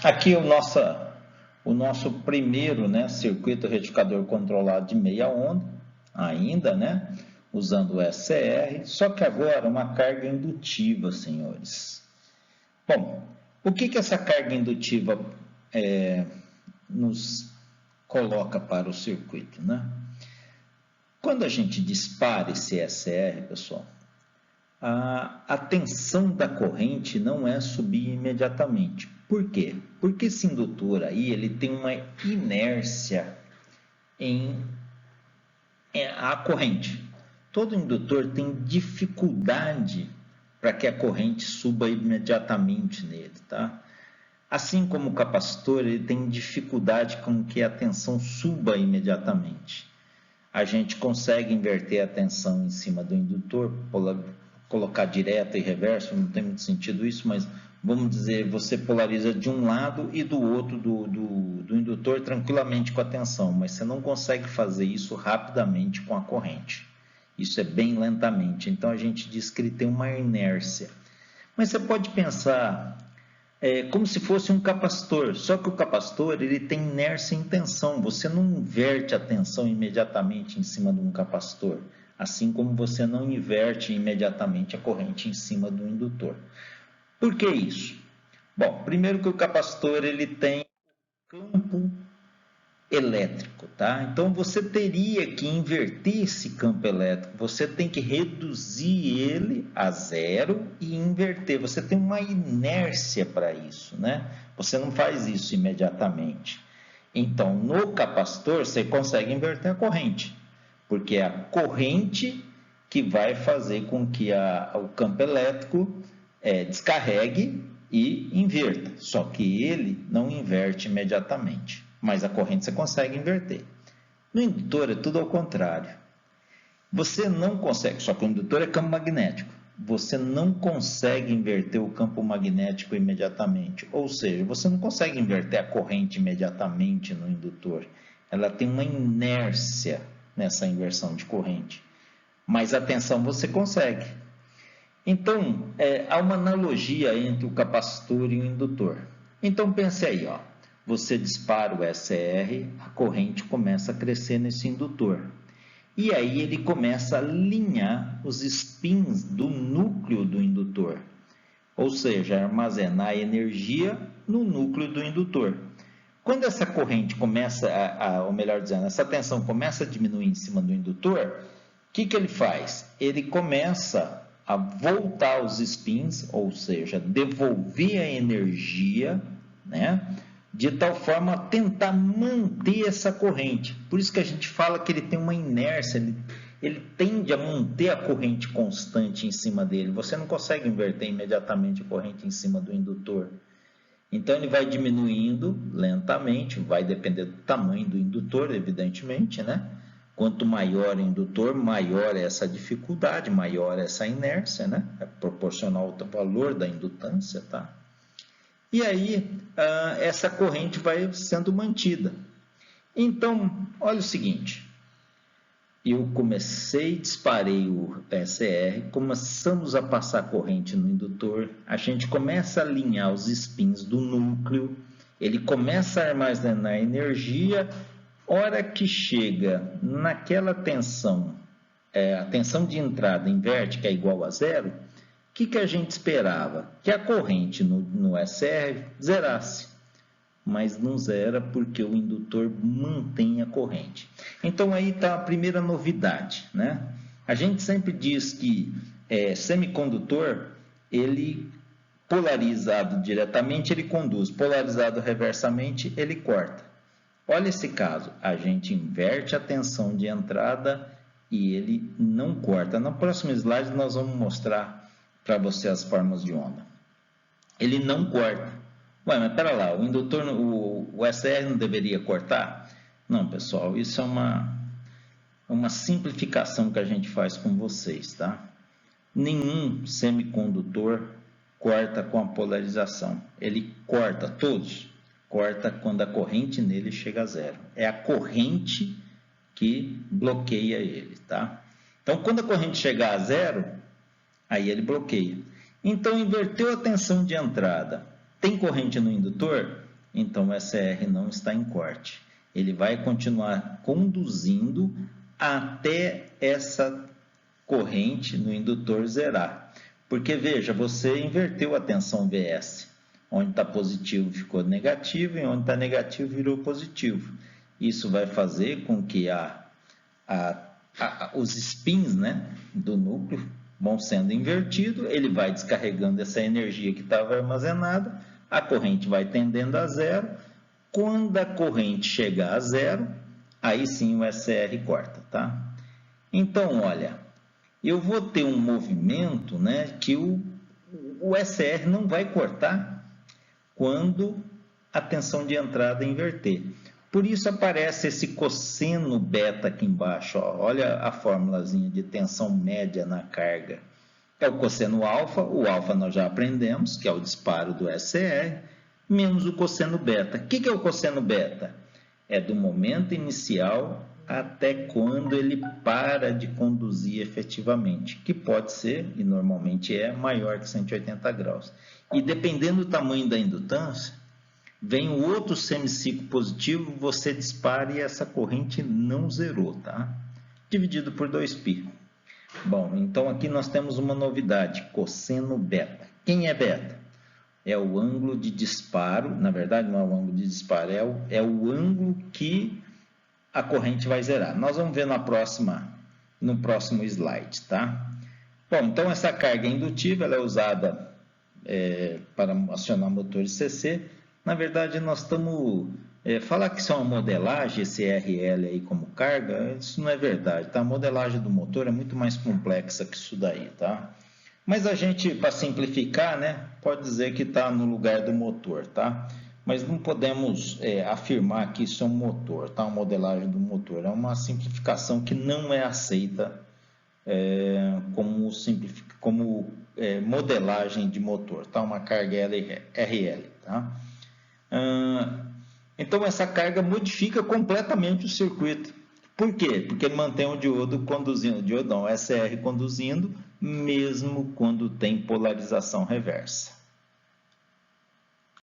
Aqui o nosso primeiro, né, circuito retificador controlado de meia onda, ainda, né, usando o SCR, só que agora uma carga indutiva, senhores. Bom, o que essa carga indutiva nos coloca para o circuito, né? Quando a gente dispara esse SCR, pessoal, a tensão da corrente não é subir imediatamente. Por quê? Porque esse indutor aí, ele tem uma inércia a corrente. Todo indutor tem dificuldade para que a corrente suba imediatamente nele, tá? Assim como o capacitor, ele tem dificuldade com que a tensão suba imediatamente. A gente consegue inverter a tensão em cima do indutor, colocar direto e reverso, não tem muito sentido isso, mas vamos dizer, você polariza de um lado e do outro do indutor tranquilamente com a tensão, mas você não consegue fazer isso rapidamente com a corrente. Isso é bem lentamente, então a gente diz que ele tem uma inércia. Mas você pode pensar como se fosse um capacitor, só que o capacitor ele tem inércia em tensão, você não inverte a tensão imediatamente em cima de um capacitor, assim como você não inverte imediatamente a corrente em cima do indutor. Por que isso? Bom, primeiro que o capacitor ele tem campo elétrico, tá? Então você teria que inverter esse campo elétrico, você tem que reduzir ele a zero e inverter. Você tem uma inércia para isso, né? Você não faz isso imediatamente. Então, no capacitor, você consegue inverter a corrente, porque é a corrente que vai fazer com que o campo elétrico descarregue e inverta, só que ele não inverte imediatamente, mas a corrente você consegue inverter. No indutor é tudo ao contrário. Você não consegue, só que o indutor é campo magnético, você não consegue inverter o campo magnético imediatamente, ou seja, você não consegue inverter a corrente imediatamente no indutor, ela tem uma inércia nessa inversão de corrente, mas a tensão você consegue. Então, há uma analogia entre o capacitor e o indutor. Então, pense aí, ó, você dispara o SCR, a corrente começa a crescer nesse indutor. E aí ele começa a alinhar os spins do núcleo do indutor, ou seja, armazenar energia no núcleo do indutor. Quando essa corrente começa, ou melhor dizendo, essa tensão começa a diminuir em cima do indutor, o que ele faz? Ele começa a voltar os spins, ou seja, devolver a energia, né? De tal forma a tentar manter essa corrente. Por isso que a gente fala que ele tem uma inércia, ele tende a manter a corrente constante em cima dele. Você não consegue inverter imediatamente a corrente em cima do indutor. Então ele vai diminuindo lentamente, vai depender do tamanho do indutor, evidentemente, né? Quanto maior o indutor, maior é essa dificuldade, maior é essa inércia, né? É proporcional ao valor da indutância, tá? E aí, essa corrente vai sendo mantida. Então, olha o seguinte, eu disparei o SCR, começamos a passar corrente no indutor, a gente começa a alinhar os spins do núcleo, ele começa a armazenar energia, hora que chega naquela tensão, a tensão de entrada inverte, que é igual a zero, o que a gente esperava? Que a corrente no SCR zerasse, mas não zera porque o indutor mantém a corrente. Então aí está a primeira novidade, né? A gente sempre diz que semicondutor, ele polarizado diretamente, ele conduz, polarizado reversamente, ele corta. Olha esse caso, a gente inverte a tensão de entrada e ele não corta. No próximo slide nós vamos mostrar para você as formas de onda. Ele não corta. Ué, mas pera lá, o indutor, o SCR não deveria cortar? Não, pessoal, isso é uma simplificação que a gente faz com vocês, tá? Nenhum semicondutor corta com a polarização. Ele corta todos. Corta quando a corrente nele chega a zero. É a corrente que bloqueia ele, tá? Então, quando a corrente chegar a zero, aí ele bloqueia. Então, inverteu a tensão de entrada. Tem corrente no indutor? então o SR não está em corte. Ele vai continuar conduzindo até essa corrente no indutor zerar. Porque, veja, você inverteu a tensão VS. Onde está positivo ficou negativo e onde está negativo virou positivo. Isso vai fazer com que os spins, né, do núcleo vão sendo invertidos, ele vai descarregando essa energia que estava armazenada, a corrente vai tendendo a zero. Quando a corrente chegar a zero, aí sim o SR corta, tá? Então, olha, eu vou ter um movimento, né, que o SR não vai cortar quando a tensão de entrada inverter. Por isso aparece esse cosseno beta aqui embaixo, ó. Olha a formulazinha de tensão média na carga. É o cosseno alfa, o alfa nós já aprendemos, que é o disparo do SR, menos o cosseno beta. O que é o cosseno beta? É do momento inicial até quando ele para de conduzir efetivamente, que pode ser, e normalmente é, maior que 180 graus. E dependendo do tamanho da indutância, vem o outro semiciclo positivo, você dispara e essa corrente não zerou, tá? Dividido por 2π. Bom, então aqui nós temos uma novidade, cosseno beta. Quem é beta? É o ângulo de disparo, na verdade não é o ângulo de disparo, é o ângulo que a corrente vai zerar. Nós vamos ver no próximo slide, tá? Bom, então essa carga indutiva ela é usada para acionar motores CC. Na verdade, nós estamos... falar que isso é uma modelagem, esse RL aí como carga, isso não é verdade, tá? A modelagem do motor é muito mais complexa que isso daí, tá? Mas a gente, para simplificar, né, pode dizer que está no lugar do motor, tá? Mas não podemos afirmar que isso é um motor, tá? Uma modelagem do motor. É uma simplificação que não é aceita como modelagem de motor, tá? Uma carga RL, tá? Então, essa carga modifica completamente o circuito. Por quê? Porque ele mantém o diodo conduzindo, o SR conduzindo, mesmo quando tem polarização reversa.